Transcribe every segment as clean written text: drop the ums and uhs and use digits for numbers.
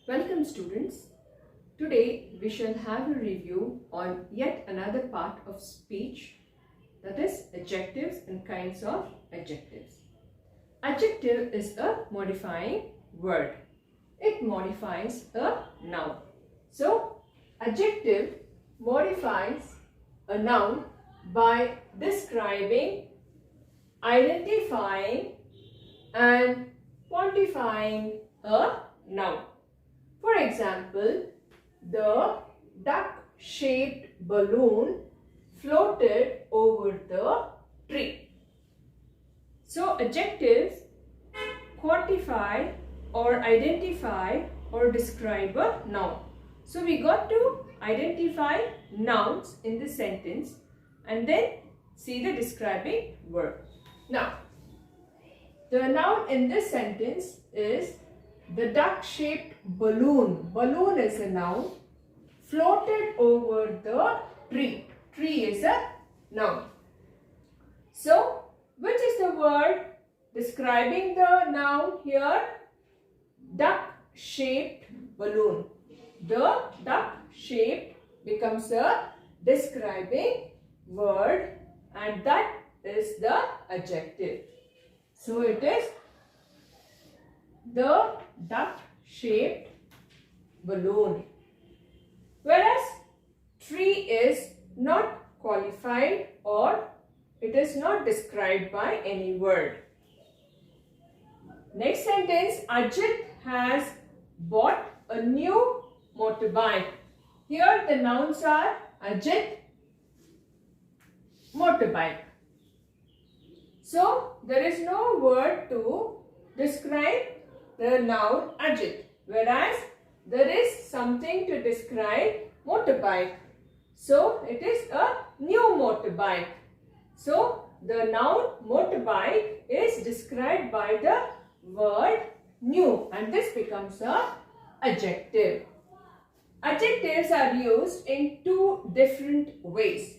Welcome students. Today we shall have a review on yet another part of speech, that is adjectives and kinds of adjectives. Adjective is a modifying word. It modifies a noun. So adjective modifies a noun by describing, identifying and quantifying a noun. For example, the duck-shaped balloon floated over the tree. So adjectives quantify or identify or describe a noun. So we got to identify nouns in the sentence and then see the describing verb. Now, the noun in this sentence is the duck-shaped balloon. Balloon is a noun. Floated over the tree. Tree is a noun. So, which is the word describing the noun here? Duck-shaped balloon. The duck-shaped becomes a describing word and that is the adjective. So, it is the duck-shaped balloon. Whereas tree is not qualified or it is not described by any word. Next sentence, Ajit has bought a new motorbike. Here the nouns are Ajit, motorbike. So there is no word to describe the noun Ajit, whereas there is something to describe motorbike. So it is a new motorbike. So the noun motorbike is described by the word new and this becomes a adjective. Adjectives are used in two different ways.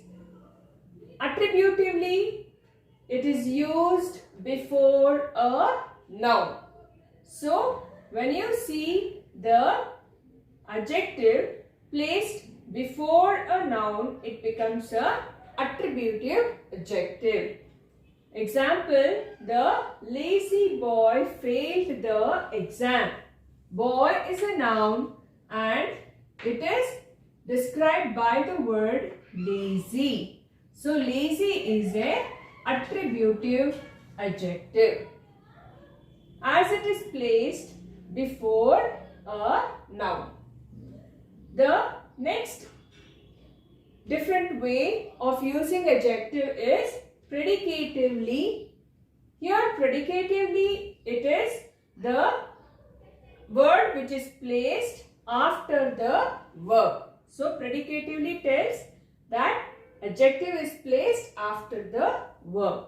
Attributively, it is used before a noun. So, when you see the adjective placed before a noun, it becomes a attributive adjective. Example, the lazy boy failed the exam. Boy is a noun and it is described by the word lazy. So, lazy is a attributive adjective as it is placed before a noun. The next different way of using adjective is predicatively. Here predicatively it is the word which is placed after the verb. So predicatively tells that adjective is placed after the verb.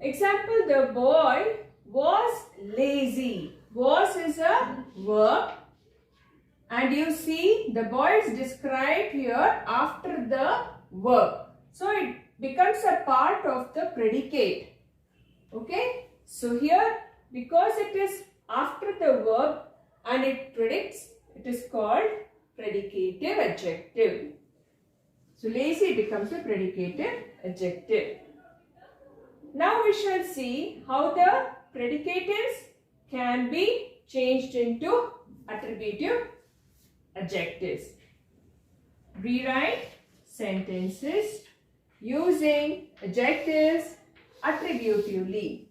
Example, the boy was lazy. Was is a verb and you see the boy is described here after the verb. So it becomes a part of the predicate. Okay. So here because it is after the verb and it predicts, it is called predicative adjective. So lazy becomes a predicative adjective. Now we shall see how the predicatives can be changed into attributive adjectives. Rewrite sentences using adjectives attributively.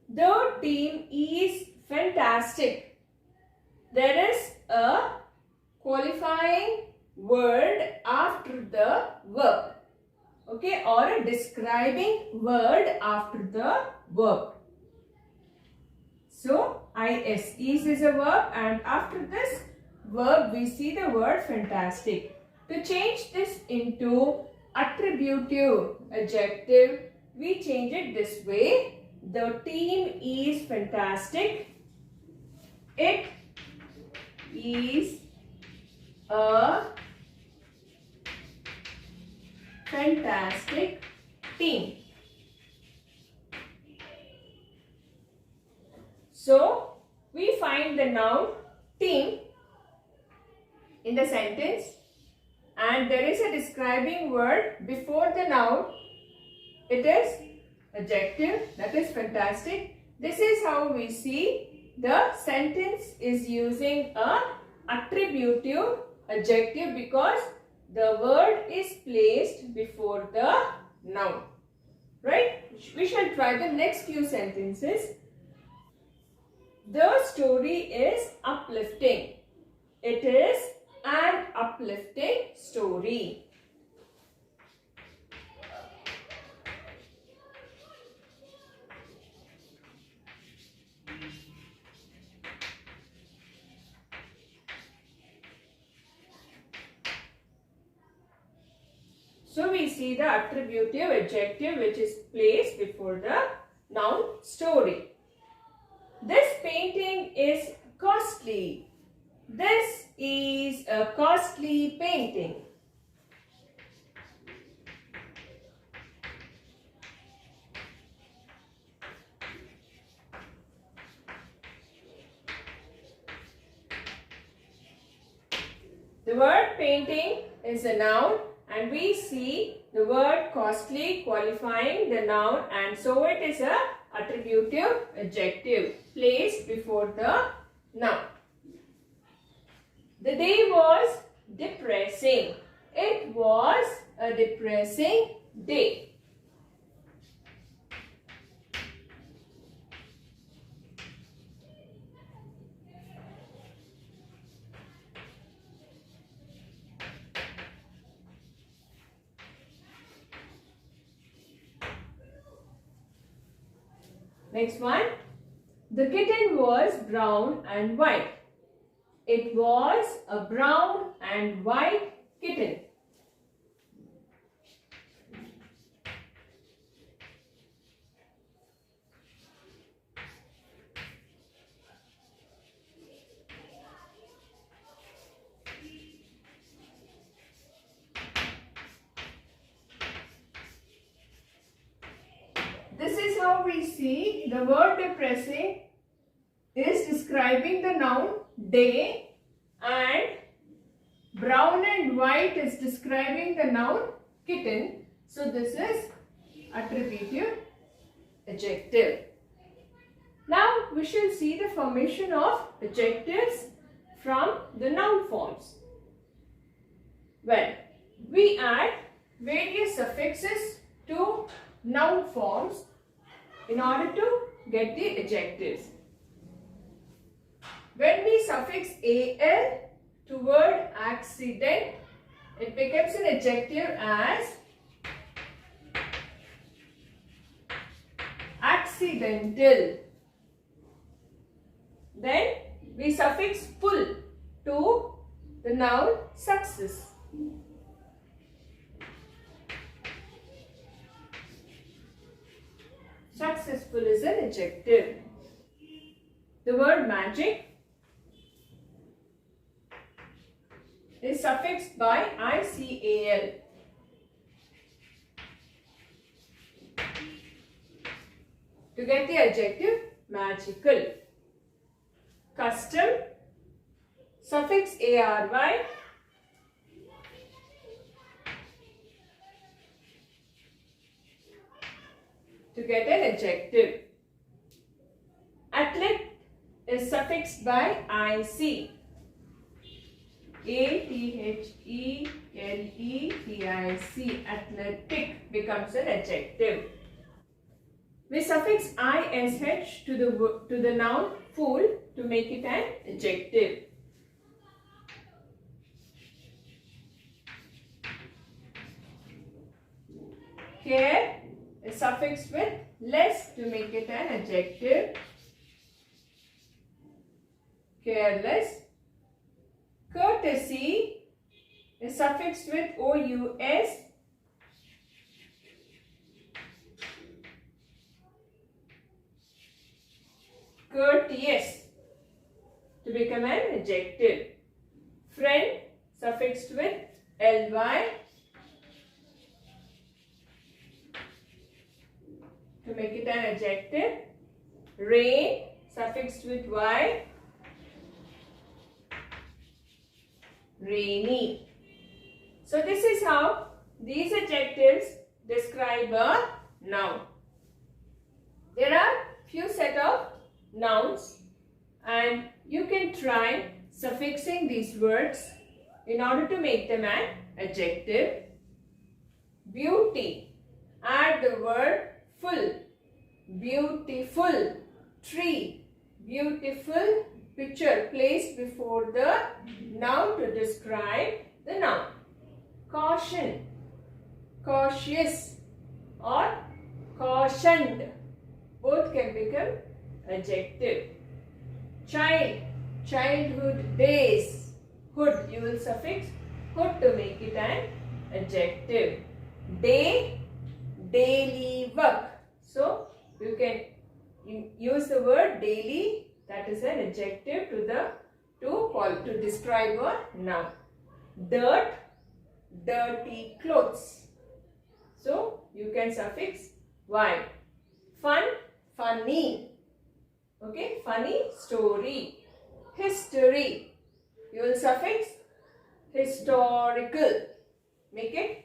The team is fantastic. There is a qualifying word after the verb. Okay, or a describing word after the verb. So, is a verb and after this verb we see the word fantastic. To change this into attributive adjective, we change it this way. The team is fantastic. It is a fantastic team. So, we find the noun team in the sentence and there is a describing word before the noun, it is adjective. That is fantastic. This is how we see the sentence is using a attributive adjective because the word is placed before the noun. Right? We shall try the next few sentences. The story is uplifting. It is an uplifting story. So we see the attributive adjective which is placed before the noun story. This painting is costly. This is a costly painting. The word painting is a noun and we see the word costly qualifying the noun and so it is a attributive adjective placed before the noun. The day was depressing. It was a depressing day. Next one. The kitten was brown and white. It was a brown and white kitten. This is how we see the word depressing is describing the noun day and brown and white is describing the noun kitten. So this is attributive adjective. Now we shall see the formation of adjectives from the noun forms. Well, we add various suffixes to noun forms in order to get the adjectives. When we suffix al to word accident, it becomes an adjective as accidental. Then we suffix full to the noun success. Successful is an adjective. The word magic is suffixed by ical. To get the adjective magical. Custom, suffix ary. To get an adjective. Athlete is suffixed by ic. ATHELETIC. Athletic becomes an adjective. We suffix ish to the noun fool to make it an adjective. Care is suffixed with less to make it an adjective. Careless. Courtesy is suffixed with ous. Courteous to become an adjective. Friend suffixed with ly to make it an adjective. Rain suffixed with y rainy. So this is how these adjectives describe a noun. There are few set of nouns and you can try suffixing these words in order to make them an adjective. Beauty. Add the word full. Beautiful. Tree. Beautiful picture placed before the noun to describe the noun. Caution. Cautious or cautioned. Both can become adjective. Child. Childhood days. Hood. You will suffix hood to make it an adjective. Day. Daily work. So you can use the word daily, that is an adjective to describe a noun. Dirt. Dirty clothes. So you can suffix y. Fun. Funny. Okay, funny story. History. You will suffix historical. Make it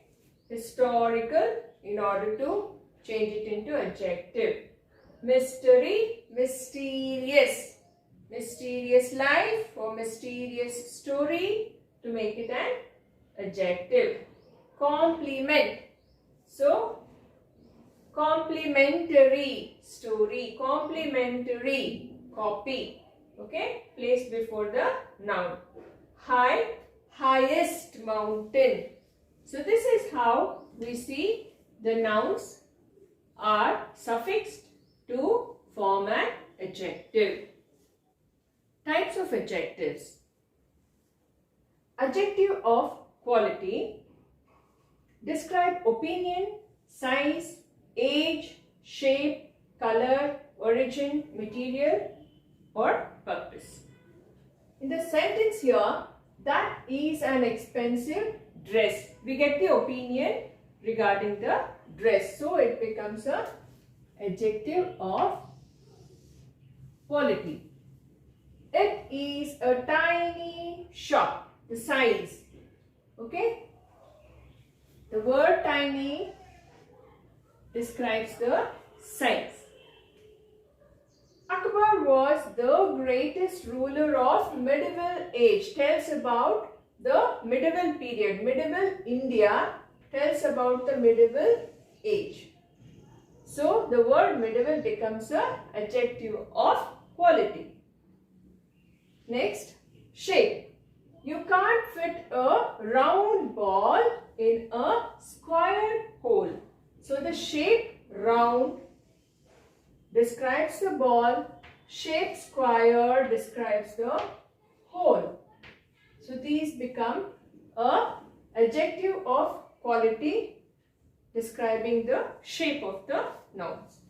historical in order to change it into adjective. Mystery. Mysterious. Mysterious life or mysterious story to make it an adjective. Compliment. So complimentary story. Complimentary copy. Okay, placed before the noun. High. Highest mountain. So this is how we see the nouns are suffixed to form an adjective. Types of adjectives. Adjective of quality. Describe opinion, size, age, shape, color, origin, material or purpose. In the sentence here, that is an expensive dress. We get the opinion regarding the dress. So it becomes an adjective of quality. It is a tiny shop. The size. Okay. The word tiny describes the size. Akbar was the greatest ruler of medieval age. Tells about the medieval period. Medieval India tells about the medieval age. So the word medieval becomes an adjective of quality. Next, shape. You can't fit a round ball in a square hole. So the shape round describes the ball, shape square describes the hole. So these become a adjective of quality describing the shape of the nouns.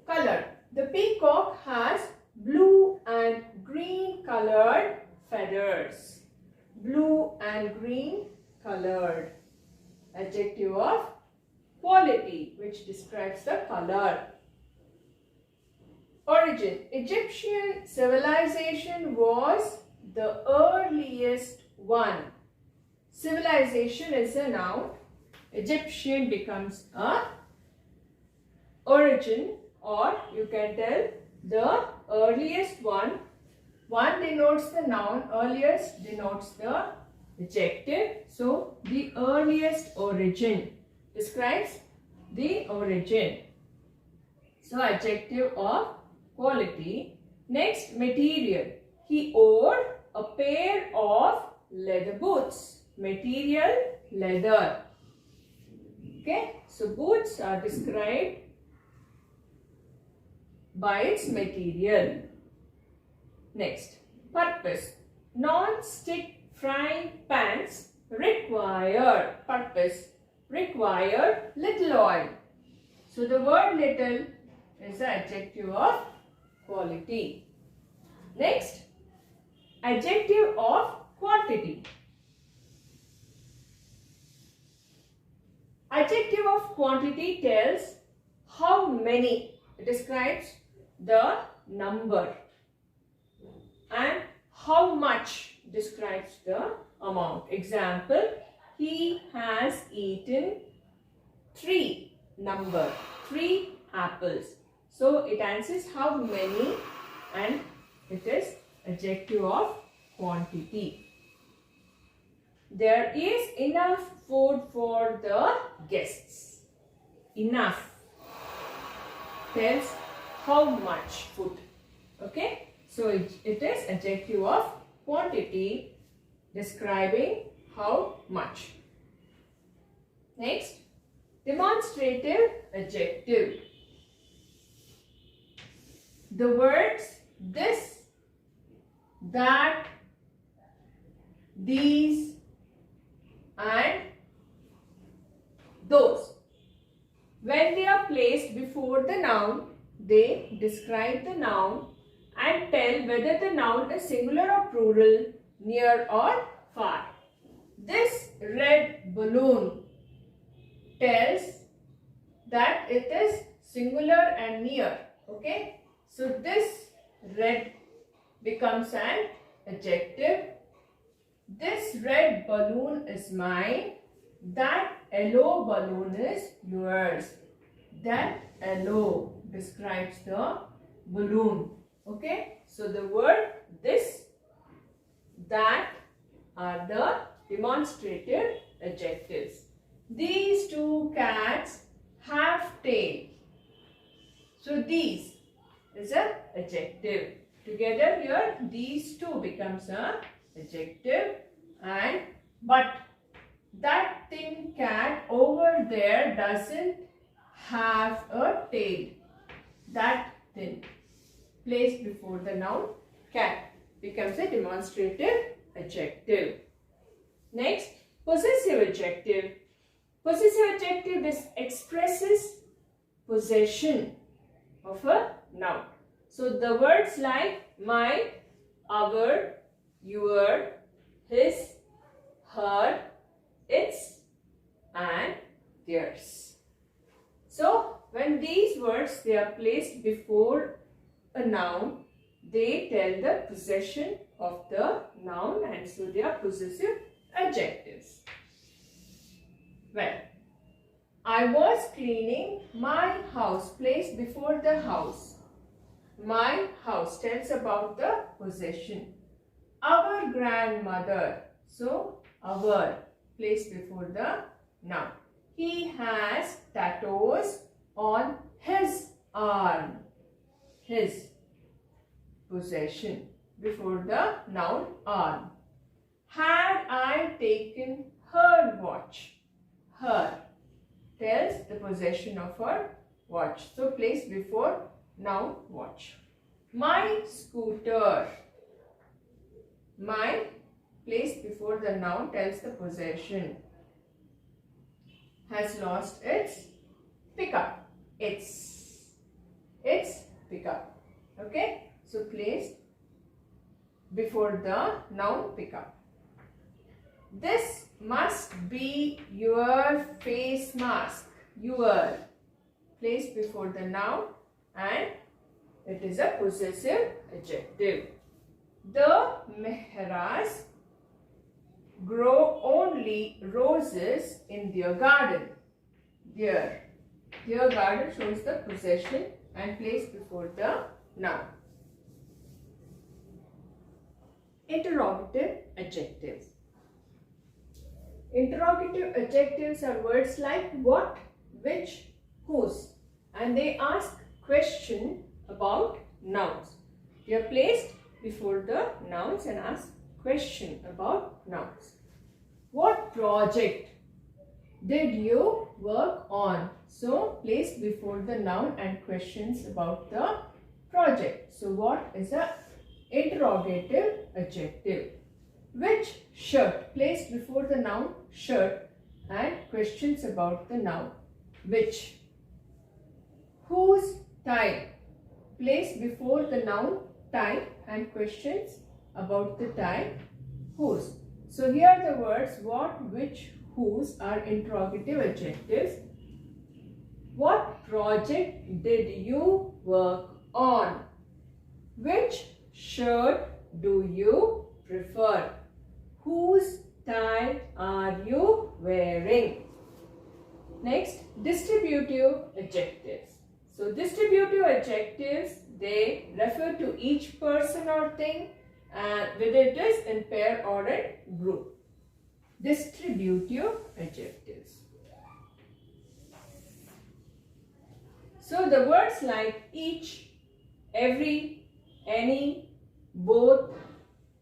Color. The peacock has blue and green colored feathers. Blue and green colored. Adjective of quality which describes the color. Origin. Egyptian civilization was the earliest one. Civilization is a noun. Egyptian becomes a origin, or you can tell the earliest one. One denotes the noun, earliest denotes the adjective. So the earliest origin describes the origin. So adjective of quality. Next, material. He wore a pair of leather boots. Material, leather. Okay, so boots are described by its material. Next, purpose. Non-stick frying pans require, purpose, require little oil. So the word little is the adjective of quality. Next, adjective of quantity. Adjective of quantity tells how many. It describes the number. And how much describes the amount. Example, he has eaten 3 apples. So it answers how many, and it is adjective of quantity. There is enough food for the guests. Enough tells how much food. Okay, so it is adjective of quantity describing how much. Next, demonstrative adjective. The words this, that, these and those, when they are placed before the noun, they describe the noun and tell whether the noun is singular or plural, near or far. This red balloon tells that it is singular and near. Okay, so this red becomes an adjective. This red balloon is mine. That yellow balloon is yours. That yellow describes the balloon. Okay, so the word this, that are the demonstrative adjectives. These 2 cats have tail. So these is an adjective. Together here these 2 becomes a adjective. And but that thin cat over there doesn't have a tail. That thin placed before the noun cat becomes a demonstrative adjective. Next, possessive adjective. Possessive adjective expresses possession of a noun. So the words like mine, our, your, his, her, its and theirs. So when these words they are placed before a noun, they tell the possession of the noun, and so they are possessive adjectives. Well, I was cleaning my house, placed before the house. My house tells about the possession. Our grandmother, so our placed before the noun. He has tattoos on his arm. His possession before the noun arm. Had I taken her watch? Her tells the possession of her watch. So placed before noun watch. My scooter. My placed before the noun tells the possession. Has lost its pickup. Its pickup. Okay. So placed before the noun pickup. This must be your face mask. Your placed before the noun, and it is a possessive adjective. The Mehras grow only roses in their garden. Their garden shows the possession and placed before the noun. Interrogative adjectives. Interrogative adjectives are words like what, which, whose, and they ask question about nouns. They are placed before the nouns and ask question about nouns. What project did you work on? So placed before the noun and questions about the project. So what is a interrogative adjective? Which shirt? Placed before the noun shirt and questions about the noun which. Whose tie? Placed before the noun tie and questions about the tie whose. So here the words what, which, whose are interrogative adjectives. What project did you work on? Which shirt do you prefer? Whose tie are you wearing? Next, distributive adjectives. So, distributive adjectives, they refer to each person or thing and whether it is in pair or in group. Distributive adjectives. So, the words like each, every, any, both,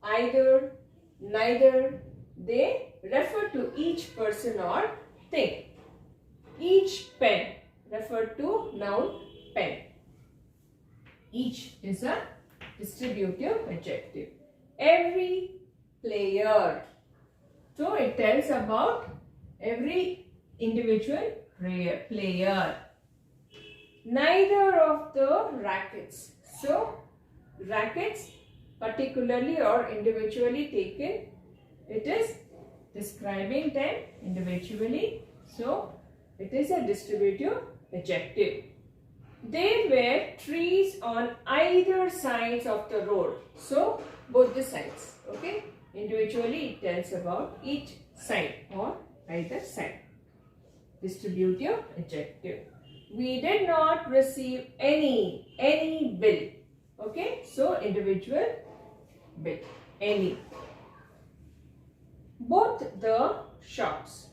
either, neither, they refer to each person or thing. Each pen refer to noun pen. Each is a distributive adjective. Every player. So it tells about every individual player. Neither of the rackets. So rackets particularly or individually taken, it is describing them individually. So it is a distributive adjective. There were trees on either sides of the road. So both the sides. Okay. Individually it tells about each side or either side. Distributive adjective. We did not receive any bill. Okay. So individual bill. Any. Both the shops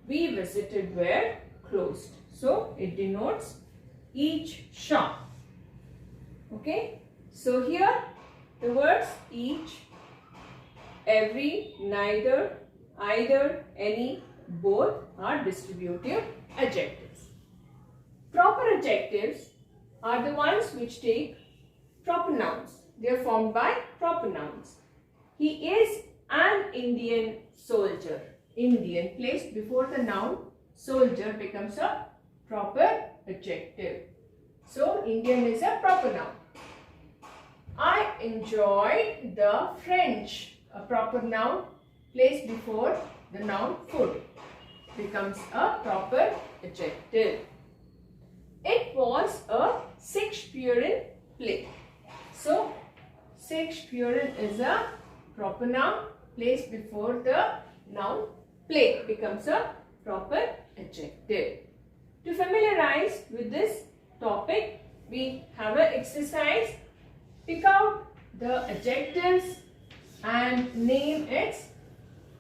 we visited were closed. So it denotes each shop. Okay. So here the words each, every, neither, either, any, both are distributive adjectives. Proper adjectives are the ones which take proper nouns. They are formed by proper nouns. He is an Indian soldier. Indian placed before the noun soldier becomes a proper adjective. So Indian is a proper noun. I enjoyed the French. A proper noun placed before the noun food becomes a proper adjective. It was a Shakespearean play. So Shakespearean is a proper noun placed before the noun play becomes a proper adjective. To familiarize with this topic, we have an exercise. Pick out the adjectives and name its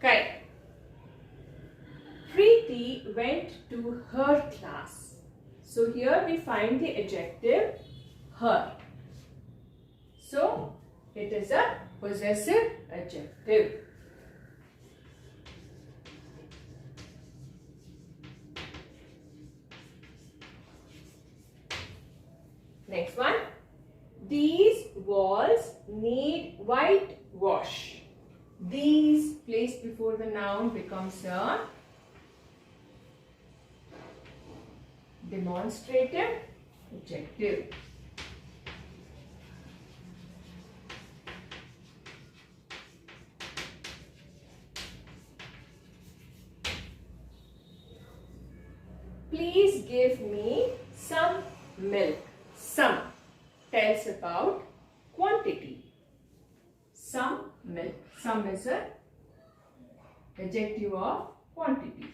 kind. Preeti went to her class. So here we find the adjective her. So it is a possessive adjective. Next one. These walls need whitewash. These placed before the noun becomes a demonstrative adjective. Please give me some milk. Some tells about quantity. Some milk. Some is an adjective of quantity.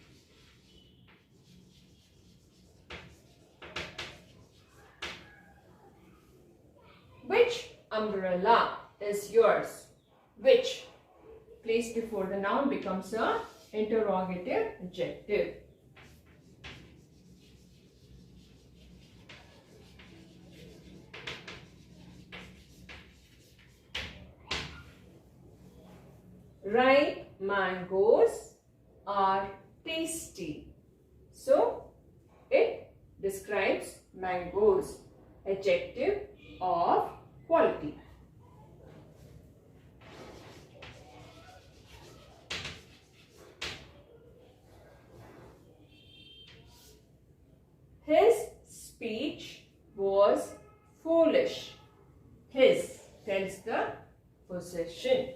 Which umbrella is yours? Which placed before the noun becomes an interrogative adjective. Ripe mangoes are tasty. So it describes mangoes. Adjective of quality. His speech was foolish. His tells the possession.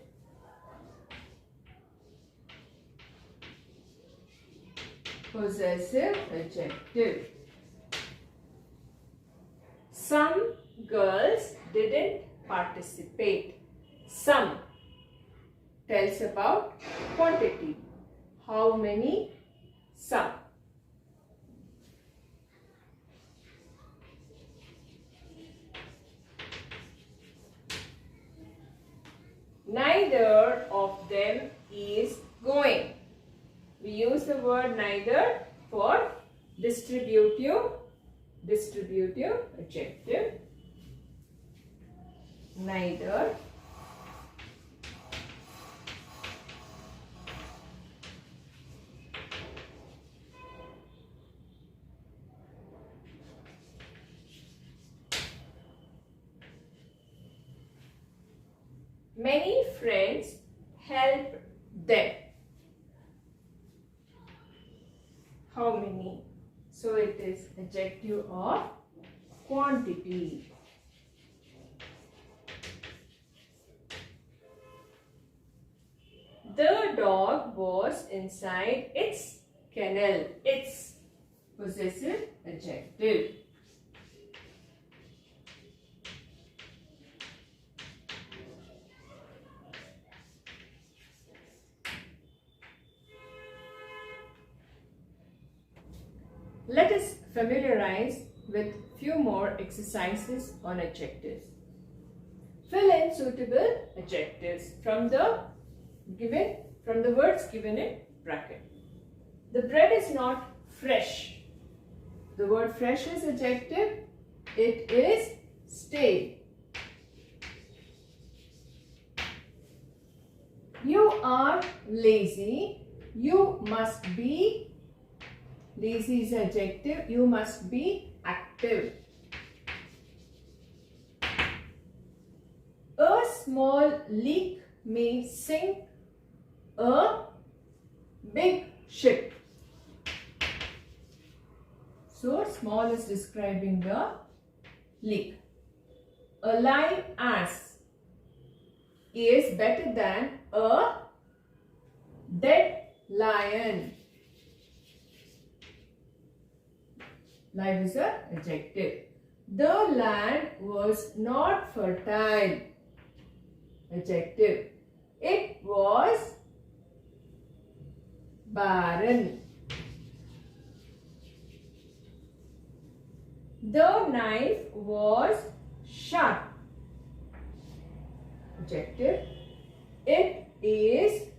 Possessive adjective. Some girls didn't participate. Some tells about quantity. How many? Some. Neither of them is going. We use the word neither for distributive adjective. Neither. Many friends help them. How many? So it is adjective of quantity. The dog was inside its kennel. Its possessive adjective. Let us familiarize with few more exercises on adjectives. Fill in suitable adjectives from the words given in bracket. The bread is not fresh. The word fresh is adjective. It is stale. You are lazy. You must be. Lazy is adjective. You must be active. A small leak may sink a big ship. So small is describing the leak. A live ass is better than a dead lion. Live is an adjective. The land was not fertile. Adjective. It was barren. The knife was sharp. Adjective. It is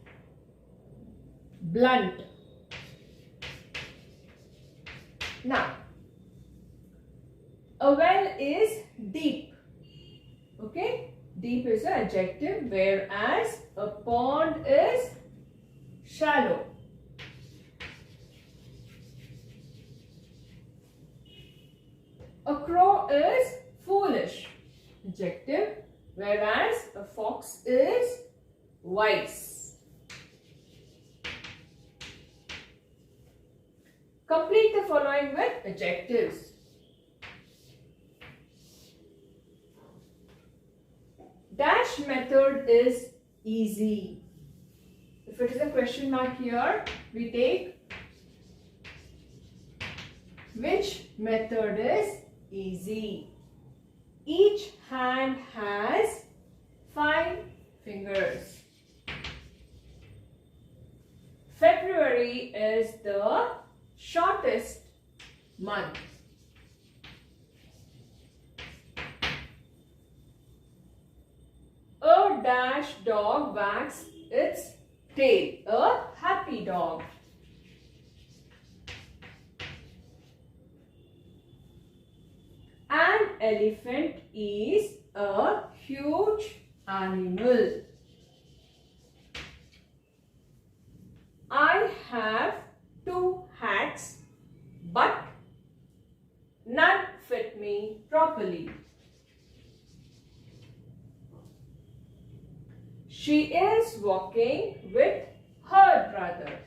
blunt. Now, a well is deep. Okay? Deep is an adjective, whereas a pond is shallow. A crow is foolish. Adjective, whereas a fox is wise. Complete the following with adjectives. Dash method is easy. If it is a question mark here, we take which method is easy. Each hand has 5 fingers. February is the shortest month. A dash dog wags its tail. A happy dog. An elephant is a huge animal. I have 2 hats, but none fit me properly. She is walking with her brother.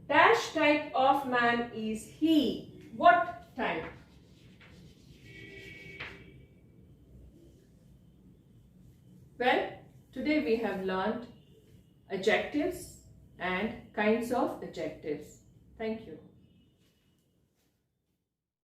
Dash type of man is he. What type? Well, today we have learned adjectives and kinds of adjectives. Thank you.